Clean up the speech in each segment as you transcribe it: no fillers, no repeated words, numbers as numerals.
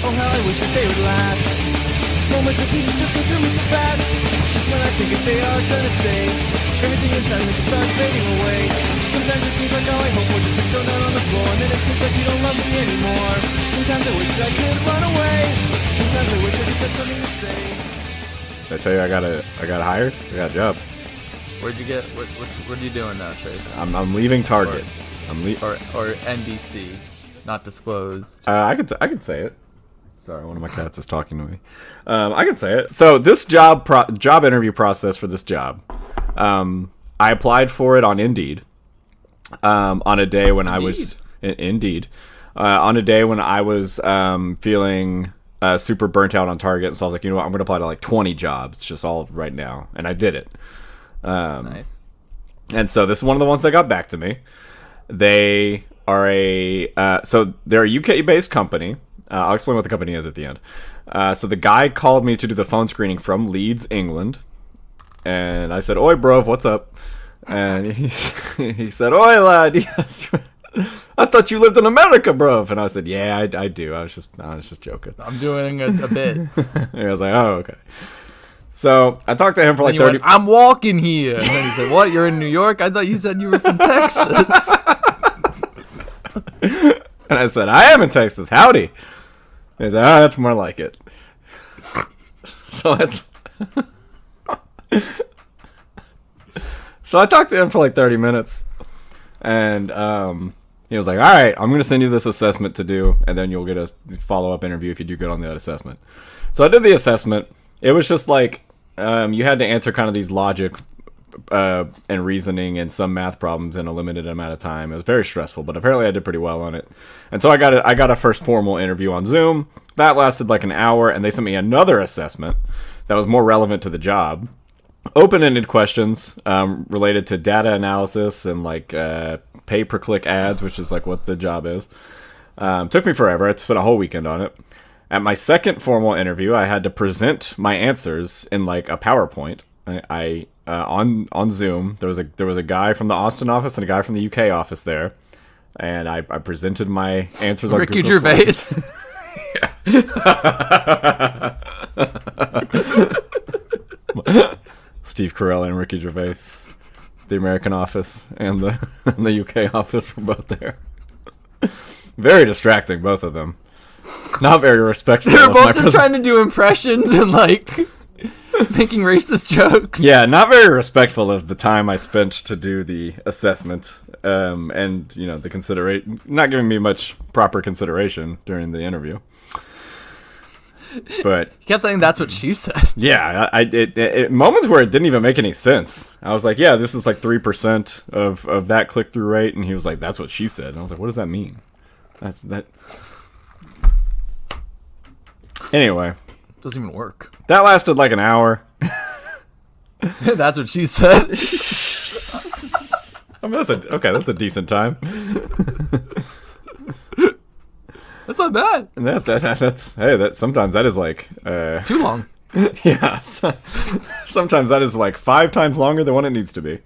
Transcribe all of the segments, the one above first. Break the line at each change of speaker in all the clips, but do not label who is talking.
Oh, how I wish that they would last. Moments of peace just go through me so fast. Just when I think if they are gonna stay, everything inside me just starts fading away. Sometimes it seems like all I hope for just gets thrown down on the floor, and then it seems like you don't love me anymore. Sometimes I wish I could run away. Sometimes I wish I just had something to say.
Did I tell you I got hired? I got a job.
What are you doing now, Trace?
I'm leaving Target.
Or NBC, not disclosed.
I could say it. Sorry, one of my cats is talking to me. I can say it. So this job interview process for this job, I applied for it on Indeed. On a day when I was Indeed, on a day when I was feeling super burnt out on Target, so I was like, you know what, I'm going to apply to like 20 jobs, just all right now, and I did it.
Nice.
And so this is one of the ones that got back to me. They are they're a UK-based company. I'll explain what the company is at the end. So the guy called me to do the phone screening from Leeds, England. And I said, "Oi, bro, what's up?" And he said, "Oi, lad, yes, I thought you lived in America, bro." And I said, "Yeah, I do. I was just joking.
I'm doing a bit."
And I was like, "Oh, okay." So I talked to him for like 30.
I'm walking here. And then he said, "What? You're in New York? I thought you said you were from Texas."
And I said, "I am in Texas. Howdy." And he said, "Oh, that's more like it." So I talked to him for like 30 minutes. And he was like, "All right, I'm going to send you this assessment to do, and then you'll get a follow-up interview if you do good on that assessment." So I did the assessment. It was just like you had to answer kind of these logic and reasoning and some math problems in a limited amount of time. It was very stressful, but apparently I did pretty well on it. And so I got a first formal interview on Zoom. That lasted like an hour, and they sent me another assessment that was more relevant to the job. Open-ended questions related to data analysis and like pay-per-click ads, which is like what the job is. Took me forever. I spent a whole weekend on it. At my second formal interview, I had to present my answers in like a PowerPoint. On Zoom, there was a guy from the Austin office and a guy from the UK office there, and I presented my answers on
Ricky
Google
Gervais.
Steve Carell and Ricky Gervais, the American office and the UK office were both there. Very distracting, both of them. Not very respectful.
They're both just trying to do impressions and like making racist jokes.
Yeah, not very respectful of the time I spent to do the assessment, and you know the not giving me much proper consideration during the interview. But
he kept saying that's what she said.
Yeah, it moments where it didn't even make any sense. I was like, yeah, this is like 3% of that click through rate, and he was like, that's what she said. And I was like, what does that mean? That's that. Anyway,
doesn't even work.
That lasted like an hour.
That's what she said.
I mean, that's a decent time.
That's not bad.
And that sometimes that is like
too long.
Yeah, sometimes that is like 5 times longer than what it needs to be.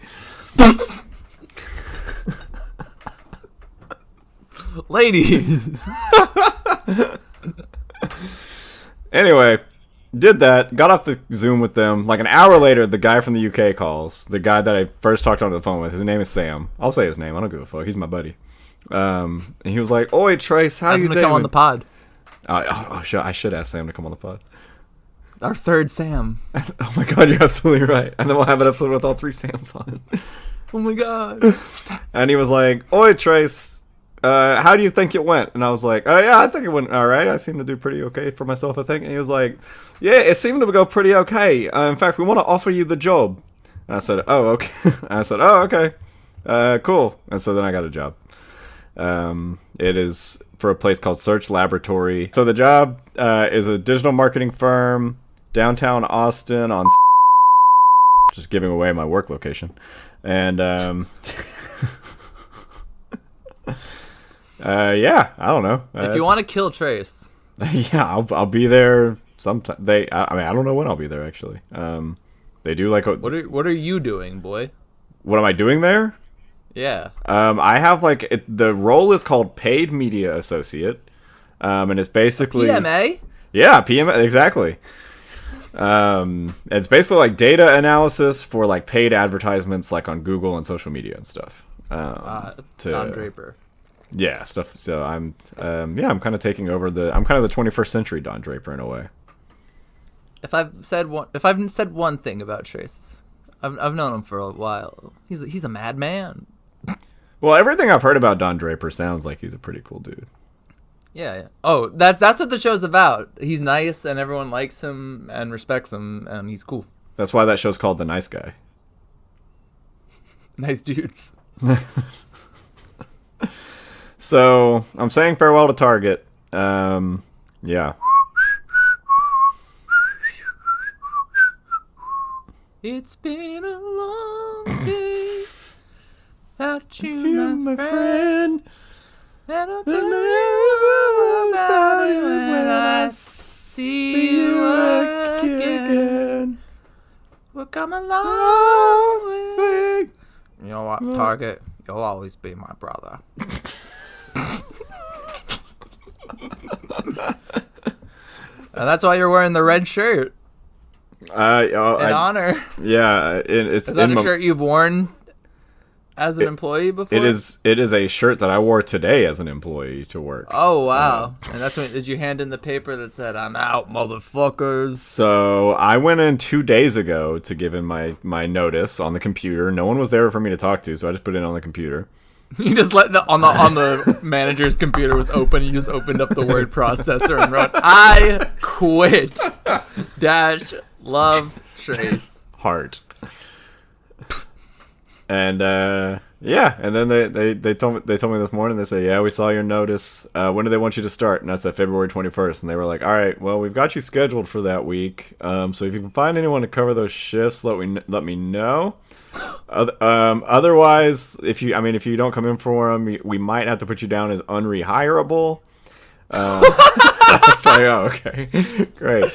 Ladies.
Anyway, did that, got off the Zoom with them. Like an hour later, the guy from the UK calls. The guy that I first talked on the phone with. His name is Sam. I'll say his name. I don't give a fuck. He's my buddy. And he was like, "Oi, Trace, how you doing?"
Come on the pod.
I should ask Sam to come on the pod.
Our third Sam.
Oh my god, you're absolutely right. And then we'll have an episode with all 3 Sams on it.
Oh my god.
And he was like, "Oi, Trace, how do you think it went?" And I was like, "Oh yeah, I think it went all right. I seem to do pretty okay for myself, I think." And he was like, "Yeah, it seemed to go pretty okay. In fact, we want to offer you the job." And I said, "Oh, okay." And I said, "Oh, okay. Cool." And so then I got a job. It is for a place called Search Laboratory. So the job is a digital marketing firm, downtown Austin on just giving away my work location. And yeah, I don't know.
If you want to kill Trace,
yeah, I'll be there sometime. I don't know when I'll be there actually. They do like
what are you doing, boy?
What am I doing there?
Yeah.
I have like the role is called paid media associate. And it's basically
PMA?
Yeah, PMA, exactly. It's basically like data analysis for like paid advertisements, like on Google and social media and stuff.
Don Draper.
Yeah, stuff. So I'm kind of taking over I'm kind of the 21st century Don Draper in a way.
If I've said one thing about Trace, I've known him for a while. He's a madman.
Well, everything I've heard about Don Draper sounds like he's a pretty cool dude.
Yeah. Oh, that's what the show's about. He's nice, and everyone likes him and respects him, and he's cool.
That's why that show's called The Nice Guy.
Nice dudes.
So I'm saying farewell to Target. Yeah.
It's been a long day without you, my friend. And I'll tell you about it when I see you again. We'll come a long way. You know what, Target? You'll always be my brother. And that's why you're wearing the red shirt. In honor.
Yeah, it's
is that a shirt you've worn as an employee before?
It is a shirt that I wore today as an employee to work.
Oh wow! And that's when did you hand in the paper that said "I'm out, motherfuckers"?
So I went in 2 days ago to give in my notice on the computer. No one was there for me to talk to, so I just put it on the computer.
You just let on the manager's computer was open. You just opened up the word processor and wrote, "I quit." Dash love Trace
heart. And yeah, and then they told me this morning. They said, "Yeah, we saw your notice. When do they want you to start?" And I said February 21st. And they were like, "All right, well, we've got you scheduled for that week. So if you can find anyone to cover those shifts, let me know. Otherwise, if you don't come in for them, we might have to put you down as unrehirable." I was like, "Oh, okay, great.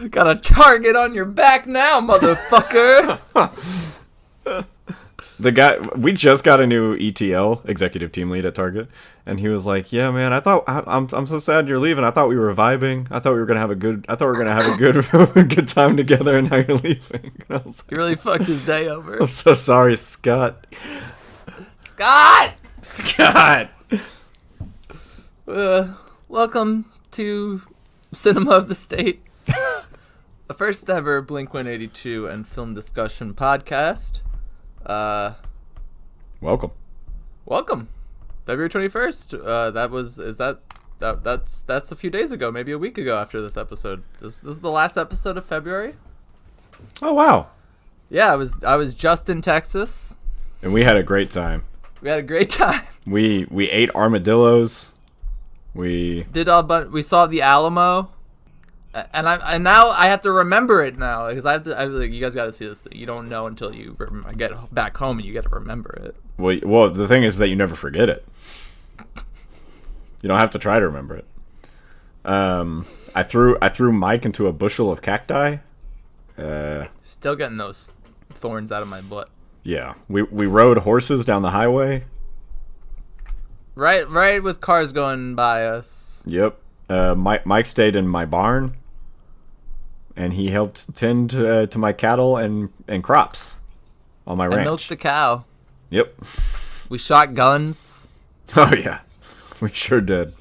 Got a target on your back now, motherfucker."
The guy, we just got a new ETL, executive team lead at Target, and he was like, "Yeah, man, I'm so sad you're leaving. I thought we were vibing. I thought we were gonna have a good good time together, and now you're leaving." And I was like,
You really fucked his day over.
I'm so sorry, Scott.
Scott. Welcome to Cinema of the State, the first ever Blink-182 and film discussion podcast.
Welcome.
February 21st. That's a few days ago, maybe a week ago after this episode. This is the last episode of February.
Oh wow.
Yeah, I was just in Texas.
And we had a great time.
We had a great time.
We ate armadillos. We
saw the Alamo. And now I have to remember it now because you guys got to see this thing. You don't know until you get back home and you got to remember it.
Well, the thing is that you never forget it. You don't have to try to remember it. I threw Mike into a bushel of cacti.
Still getting those thorns out of my butt.
Yeah, we rode horses down the highway.
Right with cars going by us.
Yep. Mike stayed in my barn. And he helped tend to my cattle and crops on my ranch.
And milked the cow.
Yep.
We shot guns.
Oh yeah, we sure did.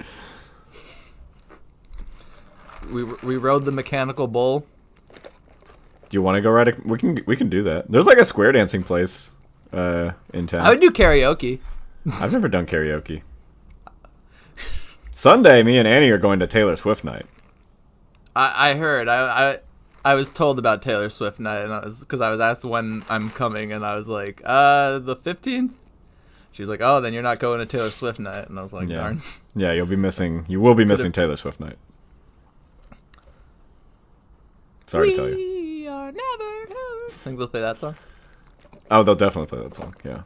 We rode the mechanical bull.
Do you want to go ride we can do that. There's like a square dancing place in town.
I would do karaoke.
I've never done karaoke. Sunday, me and Annie are going to Taylor Swift night.
I heard. I was told about Taylor Swift night, and I was asked when I'm coming, and I was like, the 15th. She's like, oh, then you're not going to Taylor Swift night, and I was like,
yeah.
Darn.
Yeah, you will be missing Taylor Swift night. Sorry to tell you.
We are never ever. Think they'll play that song?
Oh, they'll definitely play that song. Yeah.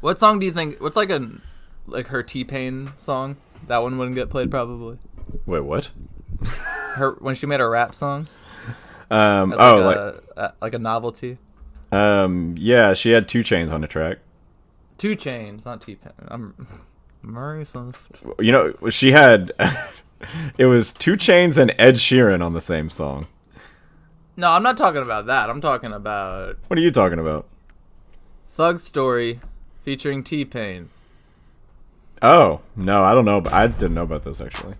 What song do you think? What's like her T-Pain song? That one wouldn't get played probably.
Wait, what?
When she made a rap song.
Like
a novelty.
Yeah, she had 2 Chainz on the track.
2 Chainz, not T-Pain. Murray Swift.
You know, she had... it was 2 Chainz and Ed Sheeran on the same song.
No, I'm not talking about that. I'm talking about
What are you talking about?
Thug Story featuring T-Pain.
Oh, no, I don't know. But I didn't know about this, actually.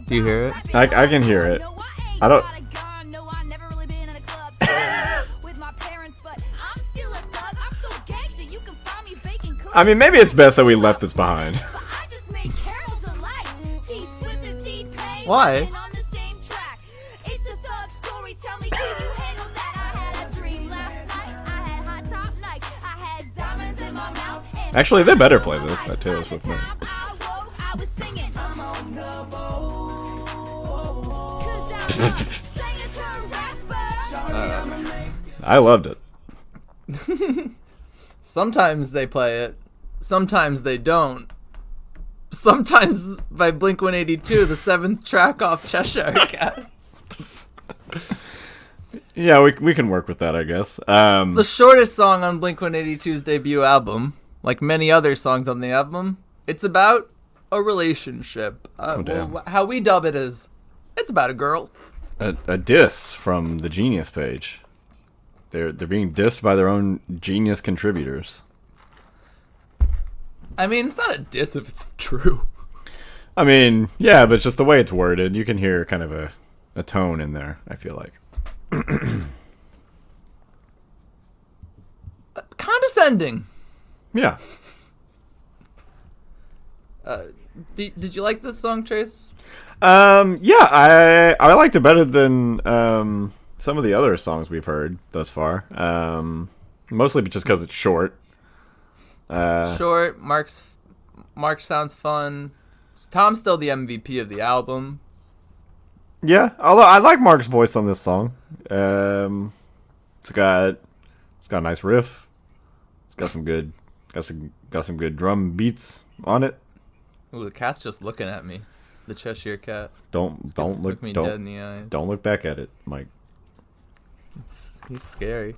Do you hear it?
I can hear it. I don't... I mean, maybe it's best that we left this behind.
Why?
Actually, they better play this at Taylor Swift night. I loved it.
Sometimes they play it. Sometimes they don't. Sometimes by Blink-182, the 7th track off Cheshire Cat.
Yeah, we can work with that, I guess.
The shortest song on Blink-182's debut album, like many other songs on the album, it's about a relationship.
Damn.
Well, how we dub it is, it's about a girl.
A diss from the Genius page. They're being dissed by their own Genius contributors.
I mean, it's not a diss if it's true.
I mean, yeah, but just the way it's worded, you can hear kind of a tone in there, I feel like.
Condescending.
Yeah.
Did you like this song, Trace?
Yeah, I liked it better than some of the other songs we've heard thus far. Mostly just because it's short.
Short. Mark sounds fun. Tom's still the MVP of the album.
Yeah, although I like Mark's voice on this song. It's got a nice riff. It's got some good drum beats on it.
Ooh, the cat's just looking at me. The Cheshire Cat.
Don't look
me dead in the eyes.
Don't look back at it, Mike.
He's scary.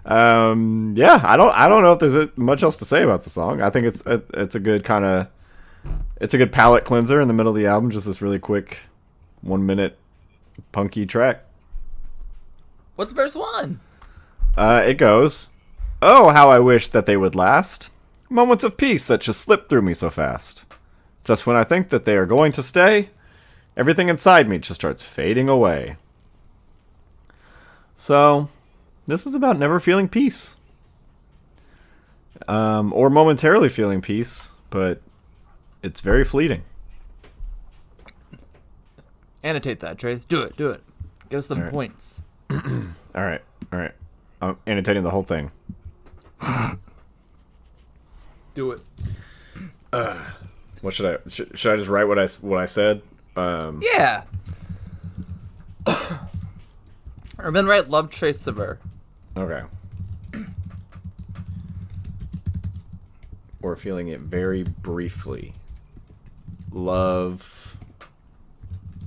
Yeah, I don't know if there's much else to say about the song. I think it's a good palate cleanser in the middle of the album. Just this really quick 1 minute punky track.
What's verse 1?
It goes, "Oh, how I wish that they would last. Moments of peace that just slip through me so fast. Just when I think that they are going to stay, everything inside me just starts fading away." So, this is about never feeling peace. Or momentarily feeling peace, but it's very fleeting.
Annotate that, Trace. Do it. Give us some points.
All right. I'm annotating the whole thing.
Do it.
What should I just write what I said?
Yeah. Or then write Love Trace Sever.
Okay. Or feeling it very briefly. Love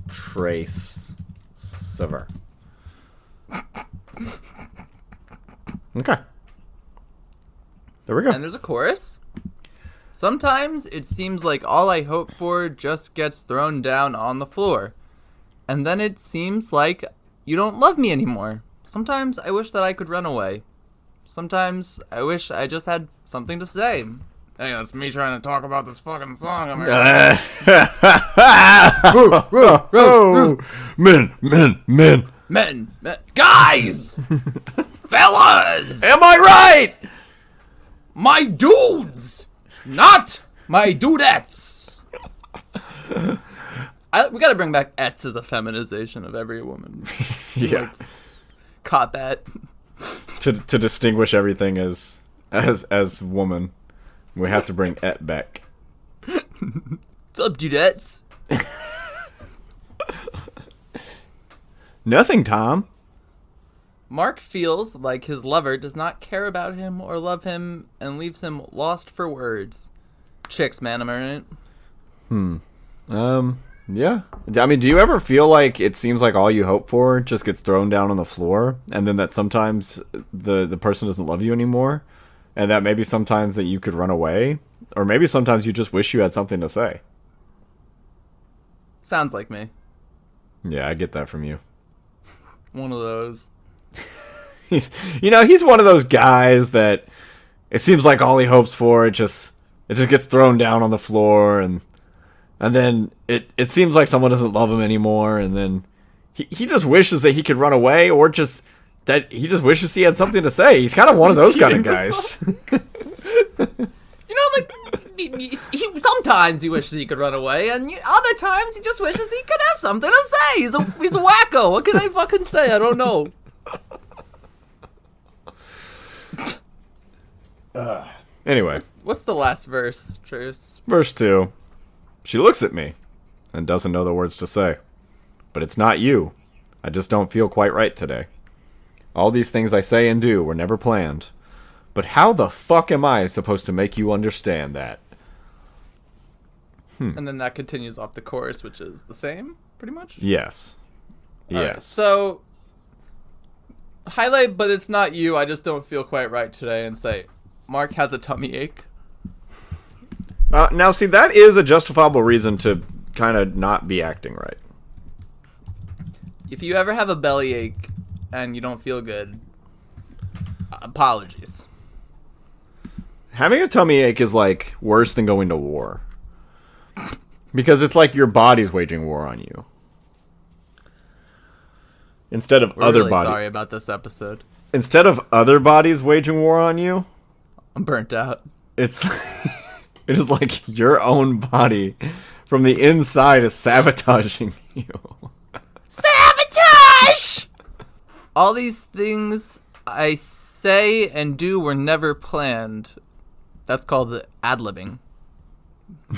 Trace Sever. Okay. There we go.
And there's a chorus. Sometimes it seems like all I hope for just gets thrown down on the floor. And then it seems like you don't love me anymore. Sometimes I wish that I could run away. Sometimes I wish I just had something to say. Hey, that's me trying to talk about this fucking song. Men. Guys! Fellas!
Am I right?
My dudes! Not my dudettes! We gotta bring back "ets" as a feminization of every woman.
Yeah.
Caught that.
To distinguish everything as woman, we have to bring "et" back.
What's up, dudettes?
Nothing, Tom.
Mark feels like his lover does not care about him or love him and leaves him lost for words. Chicks, man, am I right?
Yeah. I mean, do you ever feel like it seems like all you hope for just gets thrown down on the floor, and then that sometimes the person doesn't love you anymore, and that maybe sometimes that you could run away, or maybe sometimes you just wish you had something to say?
Sounds like me.
Yeah, I get that from you.
One of those.
He's one of those guys that it seems like all he hopes for, it just gets thrown down on the floor, and then it seems like someone doesn't love him anymore, and then he just wishes that he could run away, or just that he just wishes he had something to say. He's kind of one of those kind of guys.
Like, he sometimes he wishes he could run away, and other times he just wishes he could have something to say. He's a wacko. What can I fucking say? I don't know.
Anyway.
What's the last verse, Trace?
Verse 2. She looks at me and doesn't know the words to say. But it's not you. I just don't feel quite right today. All these things I say and do were never planned. But how the fuck am I supposed to make you understand that?
And then that continues off the chorus, which is the same, pretty much?
Yes. Yes.
Right, so, highlight, but it's not you, I just don't feel quite right today, and say, Mark has a tummy ache.
Now, see, that is a justifiable reason to kind of not be acting right.
If you ever have a bellyache and you don't feel good, apologies.
Having a tummy ache is, like, worse than going to war. Because it's like your body's waging war on you. Instead of
We're
other
really
bodies.
sorry about this episode.
Instead of other bodies waging war on you,
I'm burnt out.
it is like your own body from the inside is sabotaging you.
Sabotage! All these things I say and do were never planned. That's called the ad-libbing.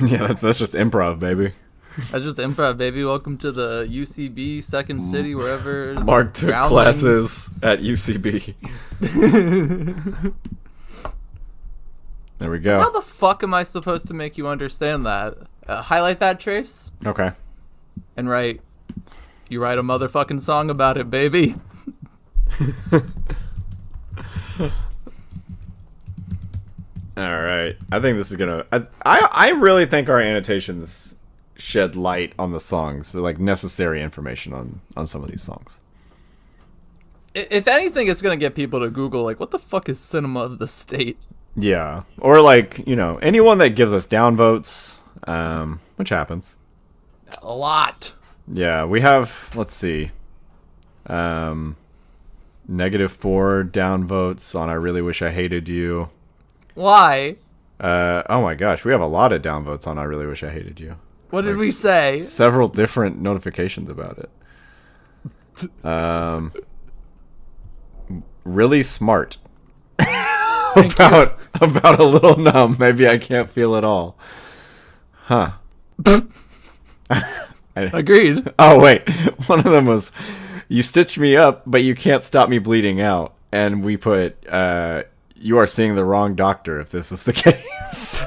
Yeah, that's just improv, baby.
That's just improv, baby. Welcome to the UCB, Second City, wherever.
Mark took
Groundlings.
classes at UCB. There we go.
How the fuck am I supposed to make you understand that? Highlight that, Trace,
Okay.
and write. You write a motherfucking song about it, baby.
All right. I think this is gonna. I really think our annotations shed light on the songs, like necessary information on some of these songs.
If anything, it's gonna get people to Google, like, what the fuck is Cinema of the State?
Yeah, or like anyone that gives us downvotes, which happens.
A lot.
Yeah, we have. Let's see. -4 downvotes on "I Really Wish I Hated You."
Why?
Oh my gosh, we have a lot of downvotes on "I Really Wish I Hated You."
What did
Like
we say?
Several different notifications about it. Really smart. about a little numb. Maybe I can't feel it all. Huh.
Agreed.
Oh wait, one of them was, "You stitched me up, but you can't stop me bleeding out." And we put, "You are seeing the wrong doctor if this is the case."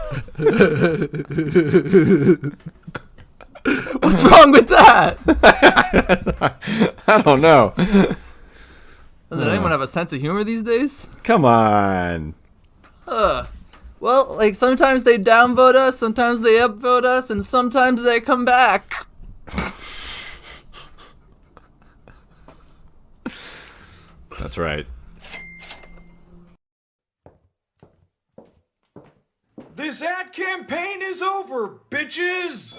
What's wrong with that?
I don't know.
Does anyone have a sense of humor these days?
Come on.
Well, like, sometimes they downvote us, sometimes they upvote us, and sometimes they come back.
That's right.
This ad campaign is over, bitches!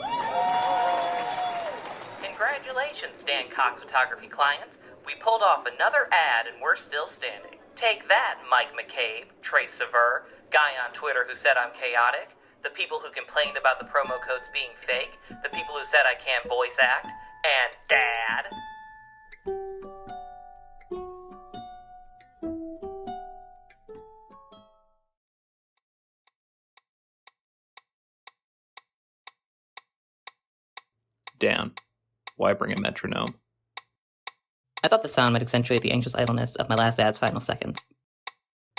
Congratulations, Dan Cox Photography clients. We pulled off another ad and we're still standing. Take that, Mike McCabe, Trace Sever, guy on Twitter who said I'm chaotic, the people who complained about the promo codes being fake, the people who said I can't voice act, and Dad.
Dan, why bring a metronome?
I thought the sound might accentuate the anxious idleness of my last ad's final seconds.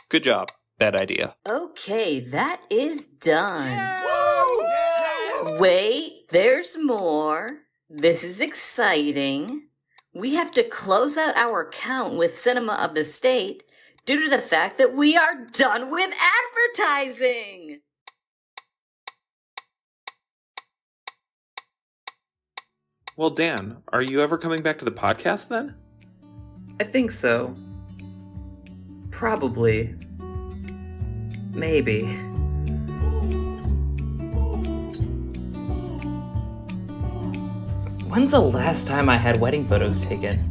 Good job. Bad idea.
Okay, that is done. Wait, there's more. This is exciting. We have to close out our account with Cinema of the State due to the fact that we are done with advertising.
Well, Dan, are you ever coming back to the podcast then?
I think so. Probably. Maybe. When's the last time I had wedding photos taken?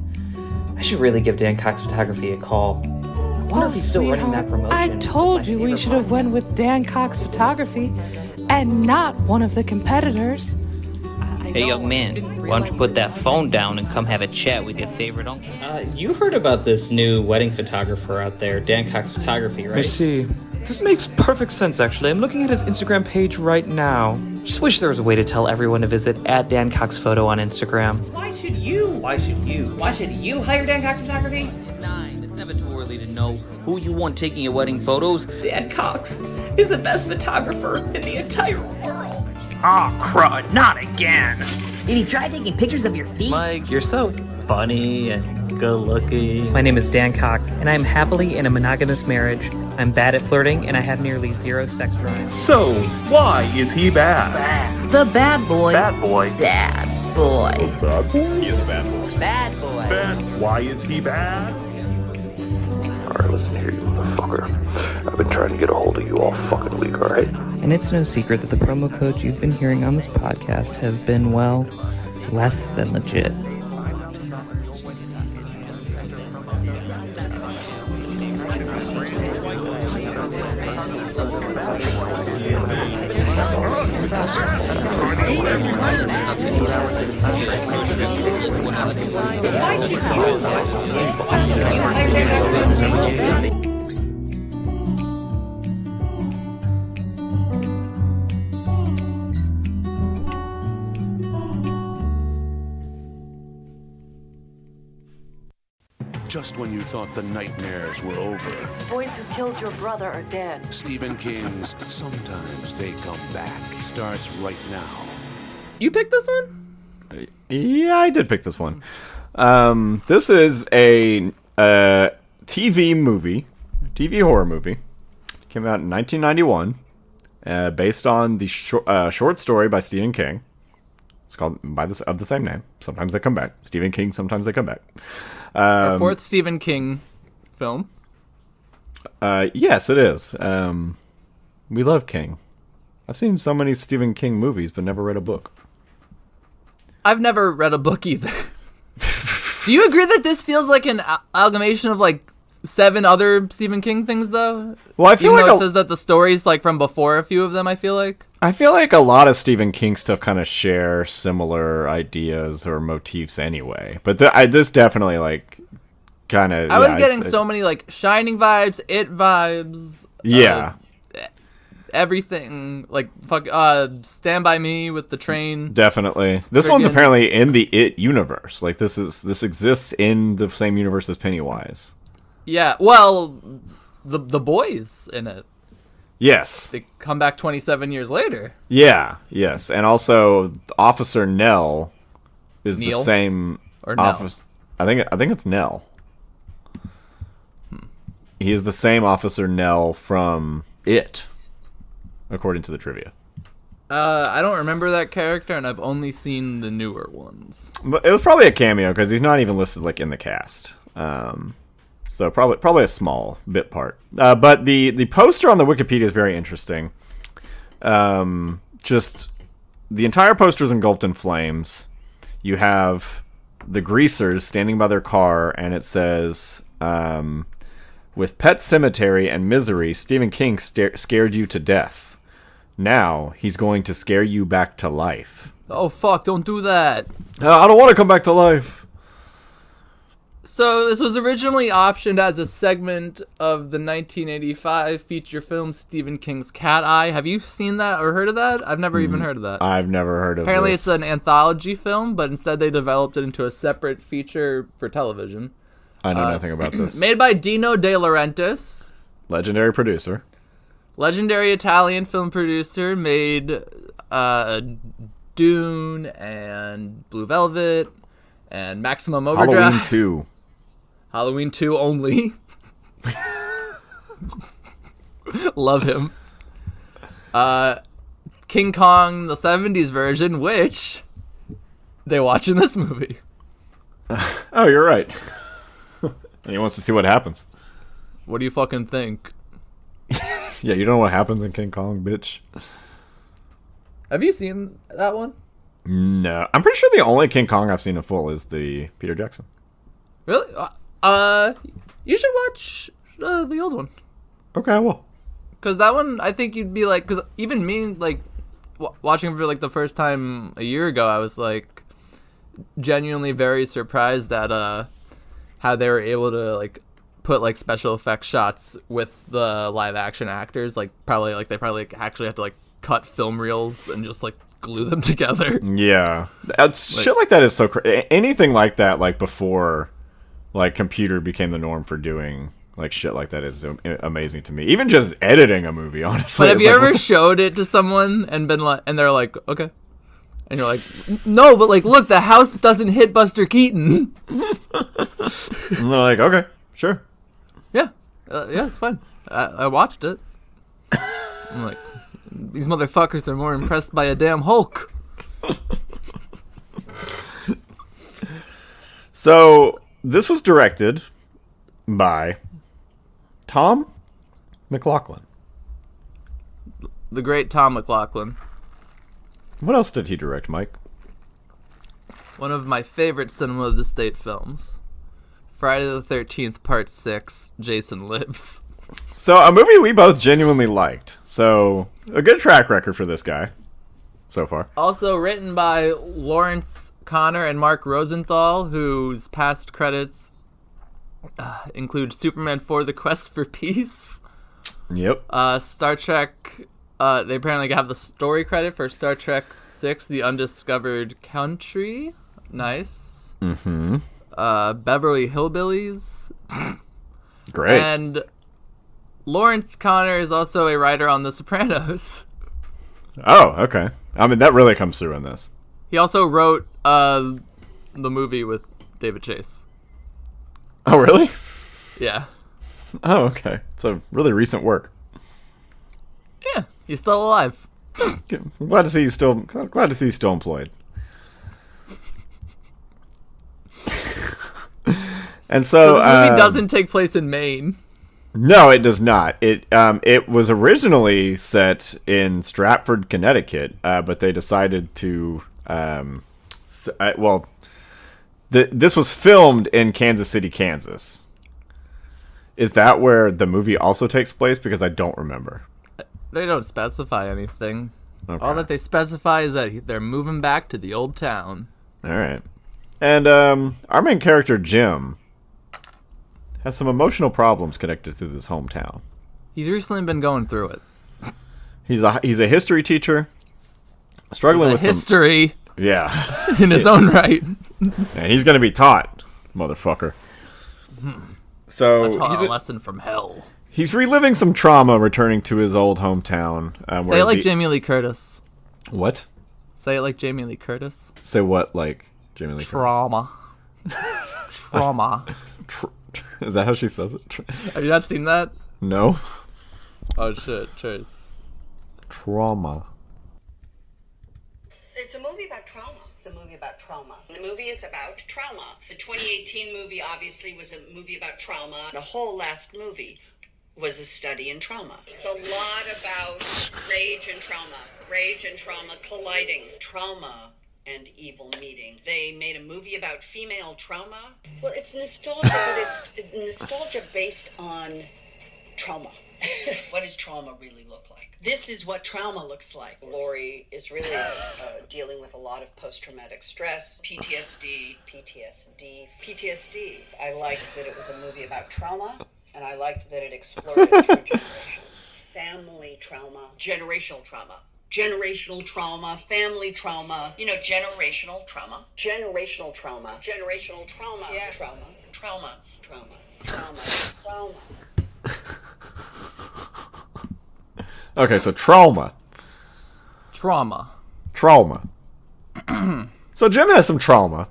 I should really give Dan Cox Photography a call. I wonder if he's still running that promotion.
I told you we should have went with Dan Cox Photography and not one of the competitors.
Hey, young man, why don't you put that phone down and come have a chat with your favorite uncle?
You heard about this new wedding photographer out there, Dan Cox Photography, right?
I see. This makes perfect sense, actually. I'm looking at his Instagram page right now.
Just wish there was a way to tell everyone to visit @DanCoxPhoto on Instagram.
Why should you hire Dan Cox Photography? 9, it's never too early to know who you want taking your wedding photos. Dan Cox is the best photographer in the entire world.
Oh, crud, not again!
Did you try taking pictures of your feet?
Mike, you're so funny and good looking. My name is Dan Cox, and I'm happily in a monogamous marriage. I'm bad at flirting, and I have nearly 0 sex drive.
So, why is he bad?
The bad boy.
Bad boy.
Bad boy.
Bad boy? He is a bad boy.
Bad boy.
Bad. Why is he bad?
Alright, listen here, you motherfucker. I've been trying to get a hold of you all fucking week, alright?
And it's no secret that the promo codes you've been hearing on this podcast have been, well, less than legit.
Just when you thought the nightmares were over,
Boys who killed your brother are dead.
Stephen King's Sometimes They Come Back starts right now.
You picked this one?
Yeah, I did pick this one. This is a TV movie, TV horror movie. Came out in 1991, based on the short story by Stephen King. It's called of the same name. Sometimes They Come Back. Stephen King, Sometimes They Come Back.
Our fourth Stephen King film.
Yes, it is. We love King. I've seen so many Stephen King movies, but never read a book.
I've never read a book either. Do you agree that this feels like an amalgamation of like 7 other Stephen King things, though?
Well, I feel
even
like
though it says that the story's like from before a few of them. I feel like
a lot of Stephen King stuff kind of share similar ideas or motifs anyway. But this definitely like kind of.
I was getting so many like Shining vibes, It vibes.
Yeah.
Everything like Stand By Me with the train.
Definitely. This one's apparently in the It universe. Like this exists in the same universe as Pennywise.
Yeah. Well, the boys in it.
Yes.
They come back 27 years later.
Yeah. Yes. And also Officer Nell is
Neil?
the same
or
officer. I think it's Nell. He is the same Officer Nell from It, according to the trivia.
I don't remember that character, and I've only seen the newer ones.
But it was probably a cameo because he's not even listed like in the cast. So probably a small bit part. But the poster on the Wikipedia is very interesting. Just the entire poster is engulfed in flames. You have the greasers standing by their car, and it says, with Pet Cemetery and Misery, Stephen King scared you to death. Now he's going to scare you back to life.
Oh, fuck, don't do that.
I don't want to come back to life.
So this was originally optioned as a segment of the 1985 feature film Stephen King's Cat Eye. Have you seen that or heard of that? I've never even heard of that.
I've never heard of it.
Apparently it's an anthology film, but instead they developed it into a separate feature for television.
I know nothing about this.
Made by Dino De Laurentiis.
Legendary producer.
Legendary Italian film producer. Made Dune and Blue Velvet and Maximum Overdrive.
Halloween 2.
Halloween 2 only. Love him. King Kong, the 70s version, which they watch in this movie.
Oh, you're right. And he wants to see what happens.
What do you fucking think?
Yeah, you don't know what happens in King Kong, bitch.
Have you seen that one?
No. I'm pretty sure the only King Kong I've seen in full is the Peter Jackson.
Really? You should watch the old one.
Okay, I will.
Because that one, I think you'd be like... Because even me, like, watching for, like, the first time a year ago, I was, like, genuinely very surprised that, how they were able to, like, put, like, special effects shots with the live-action actors. Like, they probably actually have to, like, cut film reels and just, like, glue them together.
Yeah. Shit like that is so anything like that, like, before, like, computer became the norm for doing... Like, shit like that is amazing to me. Even just editing a movie, honestly.
But have you ever showed it to someone and been like, and they're like, okay. And you're like, no, but like, look, the house doesn't hit Buster Keaton.
And they're like, okay, sure.
Yeah. Yeah, it's fine. I watched it. I'm like, these motherfuckers are more impressed by a damn Hulk.
So, this was directed by... Tom McLaughlin.
The great Tom McLaughlin.
What else did he direct, Mike?
One of my favorite Cinema of the State films. Friday the 13th, Part 6, Jason Lives.
So, a movie we both genuinely liked. So, a good track record for this guy so far.
Also written by Lawrence Connor and Mark Rosenthal, whose past credits... include Superman 4: The Quest for Peace.
Yep.
Star Trek. They apparently have the story credit for Star Trek 6: The Undiscovered Country. Nice.
Mm-hmm.
Beverly Hillbillies.
Great.
And Lawrence Connor is also a writer on The Sopranos.
Oh, okay. I mean, that really comes through in this.
He also wrote the movie with David Chase.
Oh, really?
Yeah.
Oh, okay. So, really recent work.
Yeah, he's still alive.
I'm glad to see he's still employed. And so
this movie doesn't take place in Maine.
No, it does not. It was originally set in Stratford, Connecticut, but they decided to this was filmed in Kansas City, Kansas. Is that where the movie also takes place? Because I don't remember.
They don't specify anything.
Okay.
All that they specify is that they're moving back to the old town.
All right. And our main character, Jim, has some emotional problems connected to this hometown.
He's recently been going through it.
He's a history teacher, struggling with
history.
Yeah.
In his own right.
And he's going to be taught, motherfucker. So
he's a lesson from hell.
He's reliving some trauma returning to his old hometown.
Say it like Jamie Lee Curtis.
What?
Say it like Jamie Lee Curtis.
Say what like Jamie Lee
Curtis? Trauma.
Is that how she says it?
Have you not seen that?
No.
Oh shit, Chase.
Trauma.
It's a movie about trauma. It's a movie about trauma. The movie is about trauma. The 2018 movie obviously was a movie about trauma. The whole last movie was a study in trauma. It's a lot about rage and trauma colliding. Trauma and evil meeting. They made a movie about female trauma. Well, it's nostalgia, but it's nostalgia based on trauma. What does trauma really look like? This is what trauma looks like. Lori is really dealing with a lot of post-traumatic stress, PTSD. I liked that it was a movie about trauma, and I liked that it explored it through generations. Family trauma, generational trauma. Generational trauma, family trauma, generational trauma. Generational trauma. Generational trauma. Yeah. Trauma.
Okay, so trauma. So Jim has some trauma.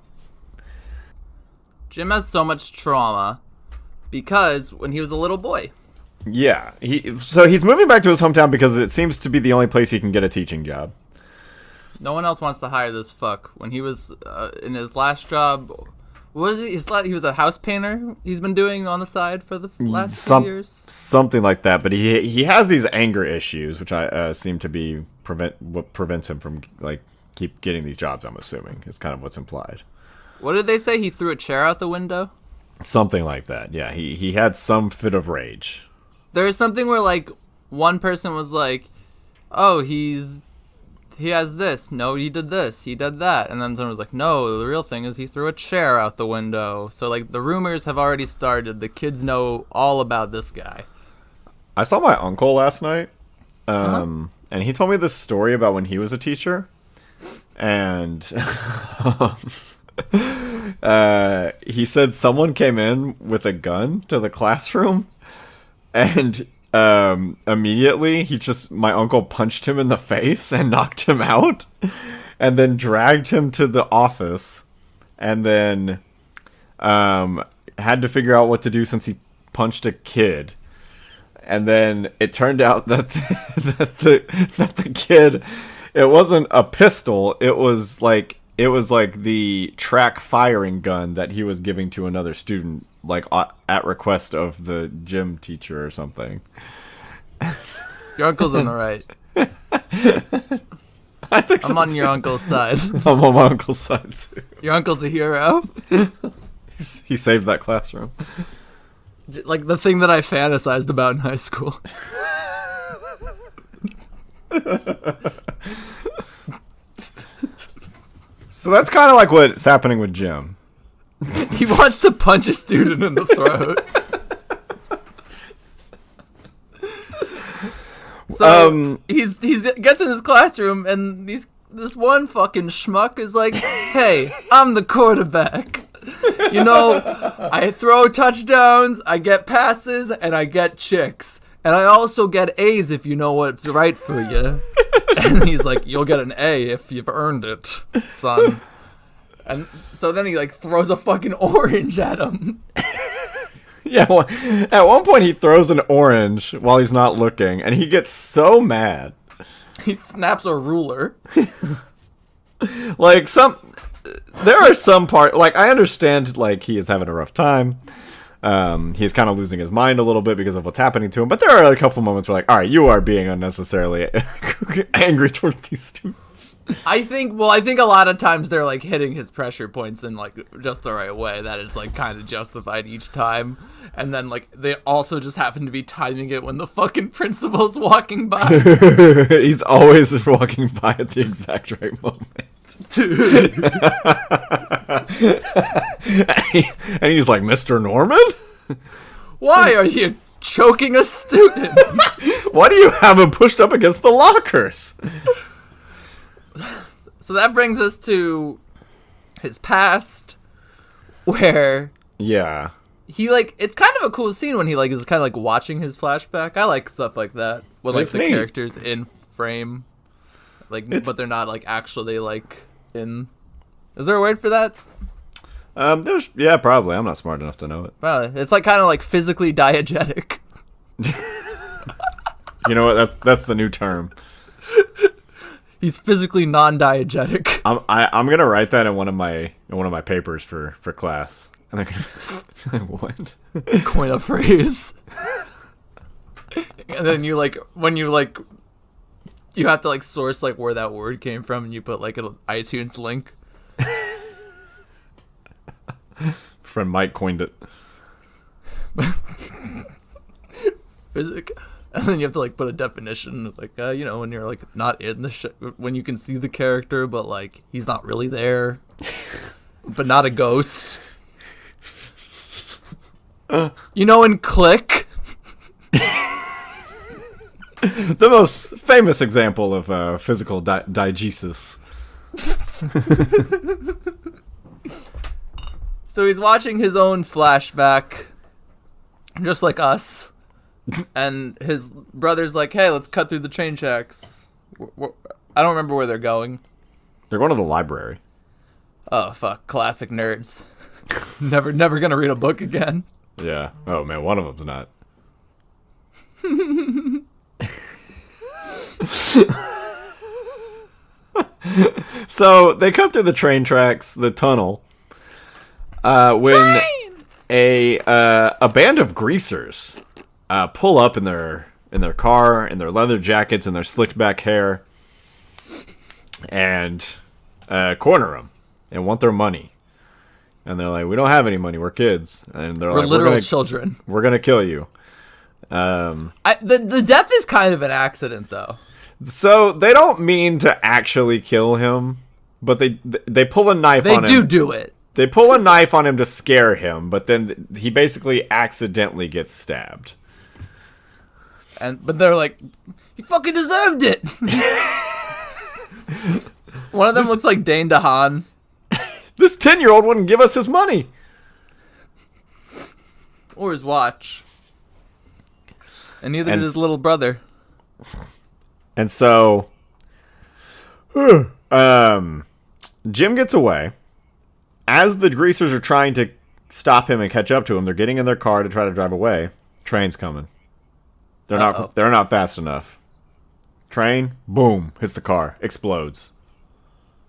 Jim has so much trauma because when he was a little boy.
Yeah, so he's moving back to his hometown because it seems to be the only place he can get a teaching job.
No one else wants to hire this fuck. When he was in his last job, what is it? He was a house painter. He's been doing on the side for the last 2 years.
Something like that. But he has these anger issues, which I seem to be what prevents him from like keep getting these jobs. I'm assuming is kind of what's implied.
What did they say? He threw a chair out the window.
Something like that. Yeah, he had some fit of rage.
There was something where like one person was like, "Oh, he has this. No, he did this. He did that." And then someone was like, "No, the real thing is he threw a chair out the window." So like the rumors have already started. The kids know all about this guy.
I saw my uncle last night, and he told me this story about when he was a teacher, and he said someone came in with a gun to the classroom, and immediately my uncle punched him in the face and knocked him out, and then dragged him to the office, and then had to figure out what to do since he punched a kid. And then it turned out that the kid, it wasn't a pistol, it was like the track firing gun that he was giving to another student, like at request of the gym teacher or something.
Your uncle's in the right.
I think so
I'm on
too.
your uncle's side.
I'm on my uncle's side too.
Your uncle's a hero.
He saved that classroom.
Like the thing that I fantasized about in high school.
So that's kind of like what's happening with Jim.
He wants to punch a student in the throat. So he gets in his classroom and this one fucking schmuck is like, "Hey, I'm the quarterback. You know, I throw touchdowns, I get passes, and I get chicks. And I also get A's if you know what's right for you." And he's like, "You'll get an A if you've earned it, son." And so then he like throws a fucking orange at him.
Yeah, well, at one point he throws an orange while he's not looking, and he gets so mad.
He snaps a ruler.
Like there are some like I understand like he is having a rough time. He's kind of losing his mind a little bit because of what's happening to him. But there are a couple moments where like, all right, you are being unnecessarily angry toward these students.
I think a lot of times they're like hitting his pressure points in like just the right way that it's like kind of justified each time. And then like they also just happen to be timing it when the fucking principal's walking by.
He's always walking by at the exact right moment.
Dude.
and he's like, "Mr. Norman?
Why are you choking a student?
Why do you have him pushed up against the lockers?"
So that brings us to his past, where
yeah,
he like it's kind of a cool scene when he like is kind of like watching his flashback. I like stuff like that with like the characters in frame, like but they're not like actually like in. Is there a word for that?
Yeah, probably. I'm not smart enough to know it.
Probably. It's like kind of like physically diegetic.
You know what? That's the new term.
He's physically non-diegetic.
I'm gonna write that in one of my papers for class. And they're gonna what?
Coin a phrase. And then you like when you like you have to like source like where that word came from, and you put like an iTunes link.
Friend Mike coined it.
Physic. And then you have to like put a definition. It's like you know, when you're like not in the when you can see the character, but like he's not really there, but not a ghost. You know, in Click.
The most famous example of physical diegesis.
So he's watching his own flashback, just like us. And his brother's like, "Hey, let's cut through the train tracks." I don't remember where they're going.
They're going to the library.
Oh, fuck. Classic nerds. never gonna read a book again.
Yeah. Oh, man, one of them's not. So they cut through the train tracks, the tunnel, when a band of greasers pull up in their car, in their leather jackets, and their slicked back hair, and corner them and want their money. And they're like, "We don't have any money. We're kids." And they're
We're
like,
literal children.
We're gonna kill you.
The death is kind of an accident, though.
So they don't mean to actually kill him, but they pull a knife on him.
They do it.
They pull a knife on him to scare him, but then he basically accidentally gets stabbed.
But they're like, "He fucking deserved it." One of them looks like Dane DeHaan.
This 10-year-old wouldn't give us his money.
Or his watch. And neither did his little brother.
And so, Jim gets away. As the greasers are trying to stop him and catch up to him, they're getting in their car to try to drive away. Train's coming. They're not fast enough. Train, boom, hits the car, explodes.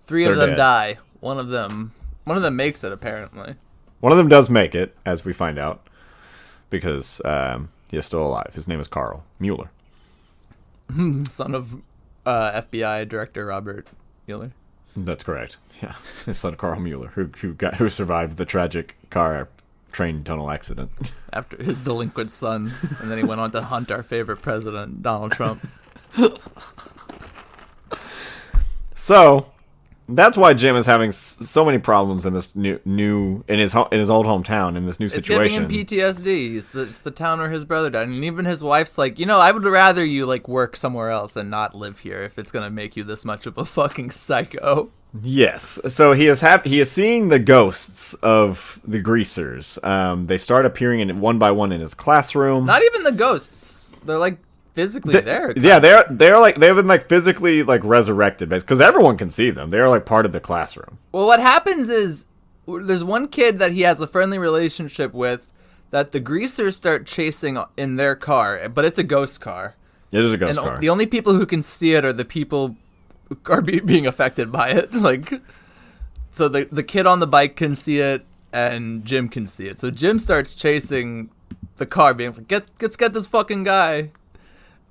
Three of them die. One of them makes it, apparently.
One of them does make it, as we find out, because he is still alive. His name is Carl Mueller.
Son of FBI Director Robert Mueller.
That's correct. Yeah, his son Carl Mueller, who survived the tragic train tunnel accident.
After his delinquent son, and then he went on to hunt our favorite president, Donald Trump.
So that's why Jim is having so many problems in this new in his old hometown in this new situation.
It's giving him PTSD. It's the town where his brother died, and even his wife's like, I would rather you work somewhere else and not live here if it's gonna make you this much of a fucking psycho.
Yes. So he is seeing the ghosts of the greasers. They start appearing one by one in his classroom.
Not even the ghosts. They're physically there.
Yeah, they've been physically resurrected because everyone can see them. They're part of the classroom.
Well, what happens is there's one kid that he has a friendly relationship with that the greasers start chasing in their car, but it's a ghost car.
It is a ghost car.
The only people who can see it are the people who are being affected by it. So the kid on the bike can see it, and Jim can see it. So Jim starts chasing the car, being like, let's get this fucking guy.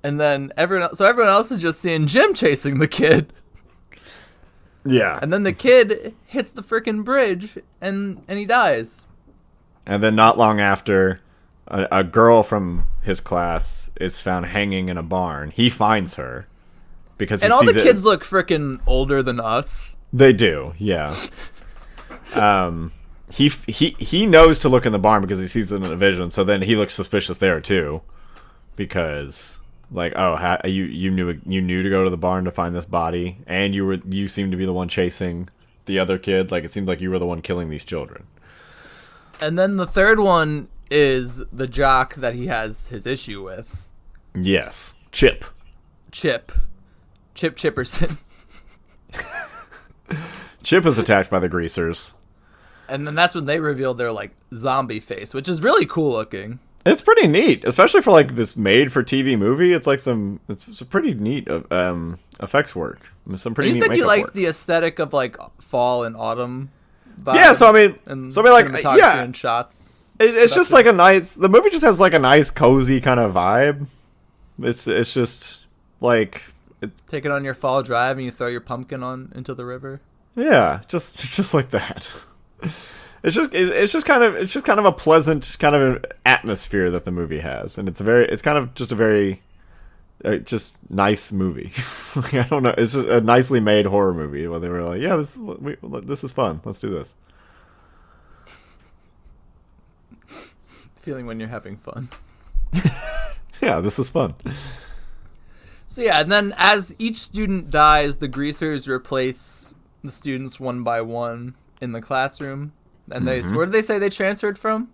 And then everyone else is just seeing Jim chasing the kid.
Yeah.
And then the kid hits the freaking bridge, and he dies.
And then not long after, a girl from his class is found hanging in a barn. He finds her because
all the kids look freaking older than us.
They do, yeah. He knows to look in the barn because he sees it in a vision. So then he looks suspicious there too, because you knew to go to the barn to find this body, and you seem to be the one chasing the other kid. It seemed like you were the one killing these children.
And then the third one is the jock that he has his issue with.
Yes, Chip
Chipperson.
Chip is attacked by the greasers.
And then that's when they reveal their zombie face, which is really cool looking.
It's pretty neat, especially for this made-for-TV movie. It's it's pretty neat effects work. Some pretty neat makeup work.
You said you like the aesthetic of fall and autumn vibes.
Yeah,
cinematography and shots.
It's just a nice. The movie just has a nice, cozy kind of vibe. It's just
take it on your fall drive and you throw your pumpkin into the river.
Yeah, just like that. It's just kind of a pleasant kind of atmosphere that the movie has, and it's just a very just nice movie. I don't know, it's just a nicely made horror movie where they were like, yeah, this is fun. Let's do this.
Feeling when you're having fun.
Yeah, this is fun.
So yeah, and then as each student dies, the greasers replace the students one by one in the classroom. And where did they say they transferred from?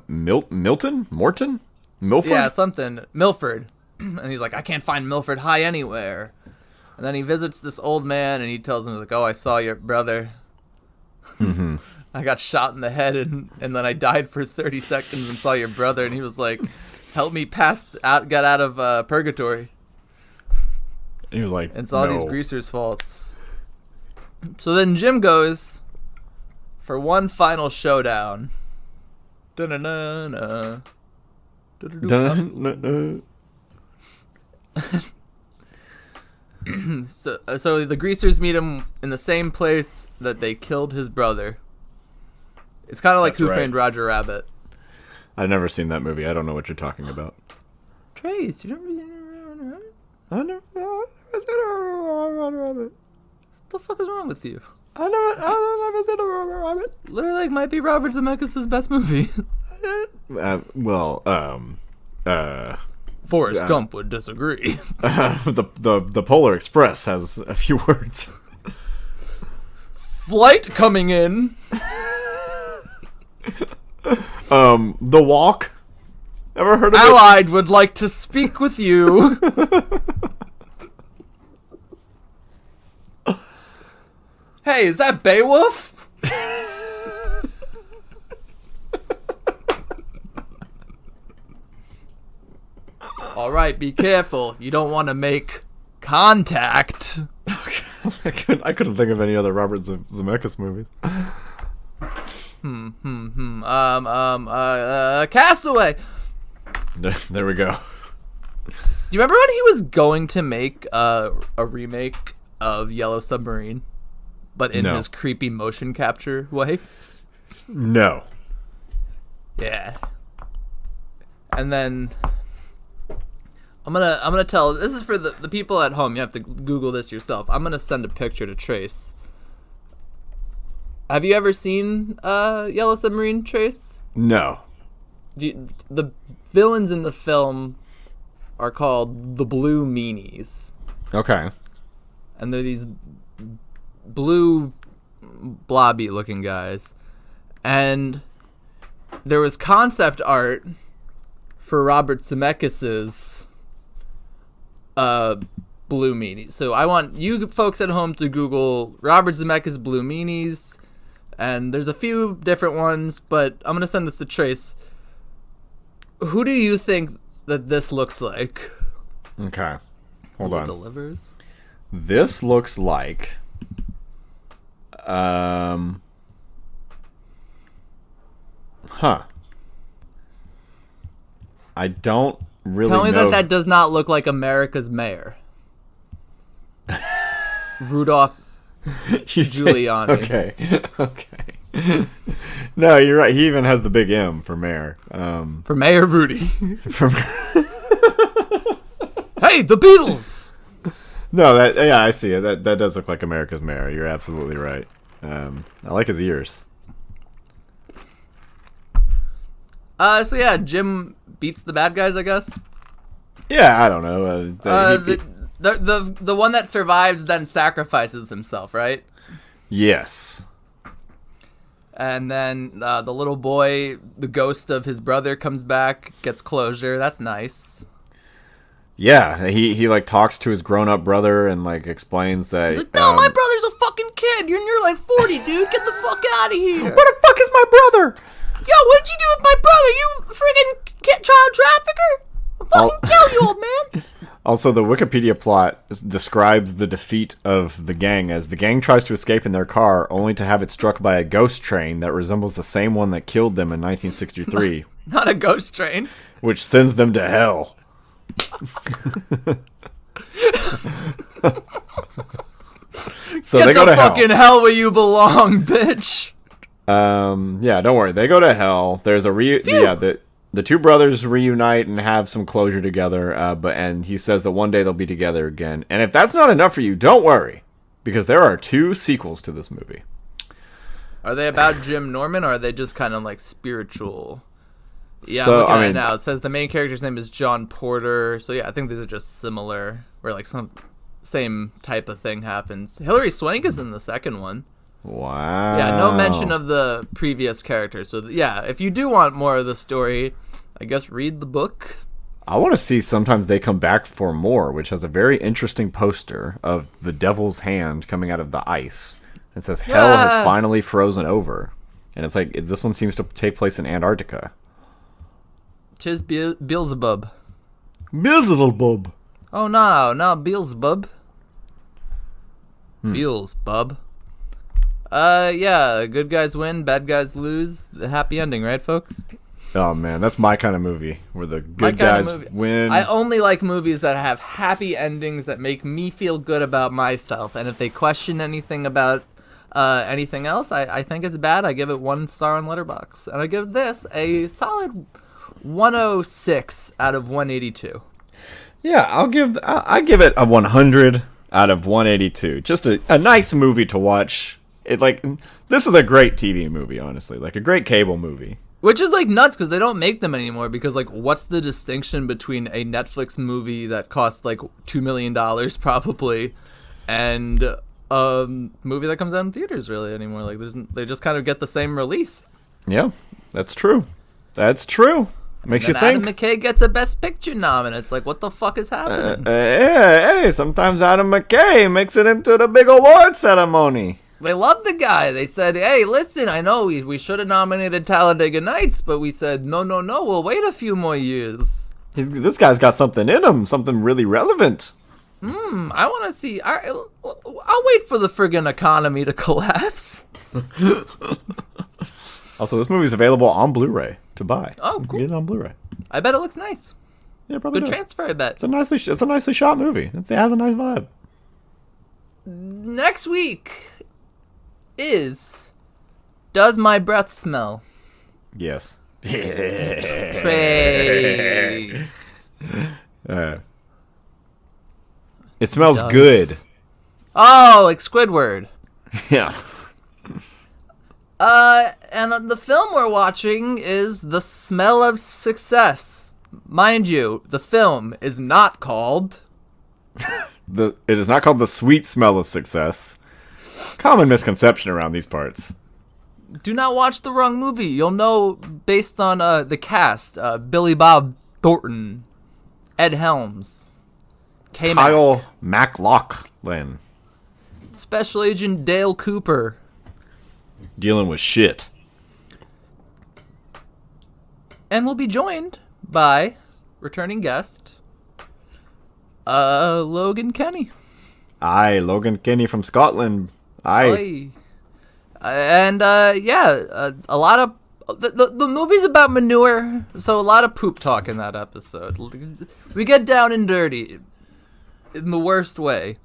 Milton? Morton? Milford?
Yeah, something. Milford. And he's like, I can't find Milford High anywhere. And then he visits this old man, and he tells him, like, "Oh, I saw your brother.
Mm-hmm.
I got shot in the head, and then I died for 30 seconds and saw your brother." And he was like, "Help me get out of purgatory."
He was like,
"It's all
no.
these greasers' faults." So then Jim goes for one final showdown. Da-na-na-na.
Dun-dun-dun-dun.
So the greasers meet him in the same place that they killed his brother. It's kind of like
That's
Who
right.
Framed Roger Rabbit.
I've never seen that movie. I don't know what you're talking about.
Trace, you never seen
I never seen Roger Rabbit.
What the fuck is wrong with you?
I never seen Roger Rabbit.
Literally, like, might be Robert Zemeckis' best movie. Forrest Gump would disagree.
The Polar Express has a few words.
Flight coming in.
The Walk. Ever heard of
Allied would like to speak with you. Hey, is that Beowulf? All right, be careful. You don't want to make contact.
I couldn't think of any other Robert Zemeckis movies.
Castaway.
There we go.
Do you remember when he was going to make a remake of Yellow Submarine, but in
No.
his creepy motion capture way?
No.
Yeah. And then I'm gonna tell, this is for the people at home. You have to Google this yourself. I'm gonna send a picture to Trace. Have you ever seen Yellow Submarine, Trace?
No.
The villains in the film are called the Blue Meanies.
Okay.
And they're these blue blobby looking guys. And there was concept art for Robert Zemeckis's Blue Meanies. So I want you folks at home to Google Robert Zemeckis Blue Meanies, and there's a few different ones, but I'm gonna send this to Trace. Who do you think that this looks like?
Okay. Hold on.
Delivers.
This looks like I don't really
Tell me
know.
that does not look like America's mayor. Rudolph Giuliani.
Okay. No, you're right. He even has the big M for mayor.
For Mayor Rudy.
For
Hey, the Beatles!
No, I see it. That does look like America's mayor. You're absolutely right. I like his ears.
So yeah, Jim beats the bad guys, I guess.
Yeah, I don't know.
The one that survives then sacrifices himself, right?
Yes.
And then the little boy, the ghost of his brother, comes back, gets closure. That's nice.
Yeah, he like talks to his grown-up brother and like explains that.
He's like, no, my brother's a fucking kid. You're like 40, dude. Get the fuck out of here.
Where the fuck is my brother?
Yo, what did you do with my brother? You friggin' child trafficker? I'll fucking kill you, old man.
Also, the Wikipedia plot describes the defeat of the gang as the gang tries to escape in their car, only to have it struck by a ghost train that resembles the same one that killed them in 1963.
Not a ghost train.
Which sends them to hell. So
Get
they go
the
to
fucking hell where you belong, bitch.
Yeah, don't worry. They go to hell. There's a the two brothers reunite and have some closure together. And he says that one day they'll be together again. And if that's not enough for you, don't worry, because there are 2 sequels to this movie.
Are they about Jim Norman, or are they just kind of like spiritual? Yeah,
So,
I'm looking
I
at it
mean-
now. It says the main character's name is John Porter. So yeah, I think these are just similar, where like some same type of thing happens. Hilary Swank is in the second one.
Wow.
Yeah, no mention of the previous characters. So yeah, if you do want more of the story, I guess read the book.
I want to see Sometimes They Come Back for More, which has a very interesting poster of the devil's hand coming out of the ice. It says, hell has finally frozen over. And it's like, this one seems to take place in Antarctica.
Tis Beelzebub.
Beelzebub.
Oh, no, Beelzebub. Beelzebub. Yeah, good guys win, bad guys lose. The happy ending, right, folks?
Oh, man, that's my kind of movie, where the good guys win.
I only like movies that have happy endings that make me feel good about myself. And if they question anything about anything else, I think it's bad. I give it 1 star on Letterboxd. And I give this a solid 106 out of 182.
Yeah, I give it a 100 out of 182. Just a nice movie to watch. This is a great TV movie, honestly. Like a great cable movie.
Which is like nuts because they don't make them anymore. Because like, what's the distinction between a Netflix movie that costs like $2 million probably, and a movie that comes out in theaters really anymore? Like, they just kind of get the same release.
Yeah, that's true. That's true. Makes you think.
Adam McKay gets a Best Picture nom, and it's like, what the fuck is happening?
Hey, sometimes Adam McKay makes it into the big award ceremony.
They love the guy. They said, hey, listen, I know we should have nominated Talladega Nights, but we said, no, we'll wait a few more years.
This guy's got something in him, something really relevant.
I want to see. I'll wait for the friggin' economy to collapse.
Also, this movie's available on Blu-ray to buy.
Oh, cool.
Get it on Blu-ray.
I bet it looks nice.
Yeah, probably
Good
does.
transfer, I bet.
It's a nicely shot movie. It has a nice vibe.
Next week is Does My Breath Smell?
Yes.
Praise.
It smells good.
Oh, like Squidward.
Yeah.
And the film we're watching is The Smell of Success. Mind you, the film is not called...
It is not called The Sweet Smell of Success. Common misconception around these parts.
Do not watch the wrong movie. You'll know based on the cast. Billy Bob Thornton, Ed Helms,
Kyle MacLachlan,
Special Agent Dale Cooper.
Dealing with shit.
And we'll be joined by returning guest, Logan Kenny.
Aye, Logan Kenny from Scotland. Aye.
And a lot of the movie's about manure, so a lot of poop talk in that episode. We get down and dirty in the worst way.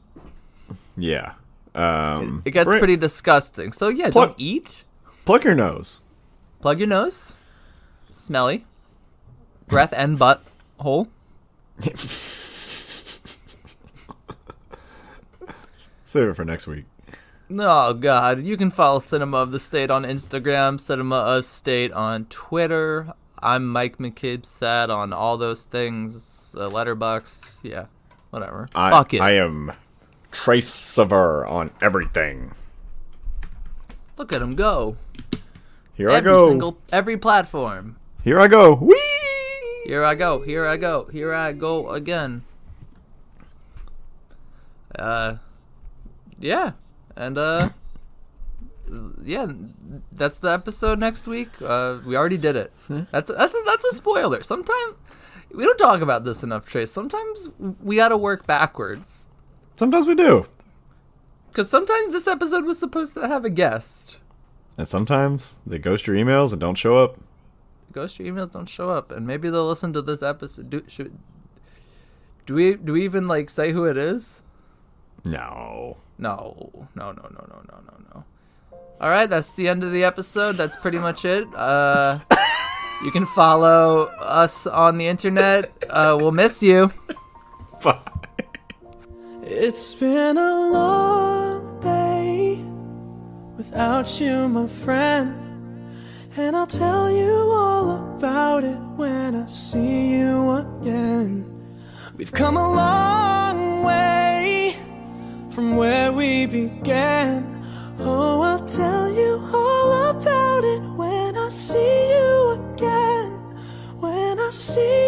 Yeah.
It gets pretty disgusting. So yeah, don't eat.
Plug your nose.
Plug your nose. Smelly. Breath and butt hole.
Save it for next week.
Oh, God. You can follow Cinema of the State on Instagram, Cinema of State on Twitter. I'm Mike McCabe Sad on all those things. Letterboxd. Yeah, whatever. Fuck it.
I am Trace Sever on everything.
Look at him go.
I go.
Every platform.
Here I go. Whee!
Here I go. Here I go. Here I go again. Yeah. And, yeah, that's the episode next week. We already did it. That's a spoiler. Sometimes we don't talk about this enough, Trace. Sometimes we gotta work backwards.
Sometimes we do.
Because sometimes this episode was supposed to have a guest.
And sometimes they ghost your emails and don't show up.
Ghost your emails don't show up, and maybe they'll listen to this episode. Do we even like say who it is?
No.
No. All right, that's the end of the episode. That's pretty much it. You can follow us on the internet. We'll miss you.
Bye.
It's been a long day without you, my friend. And I'll tell you all about it when I see you again. We've come a long way from where we began. Oh, I'll tell you all about it when I see you again. When I see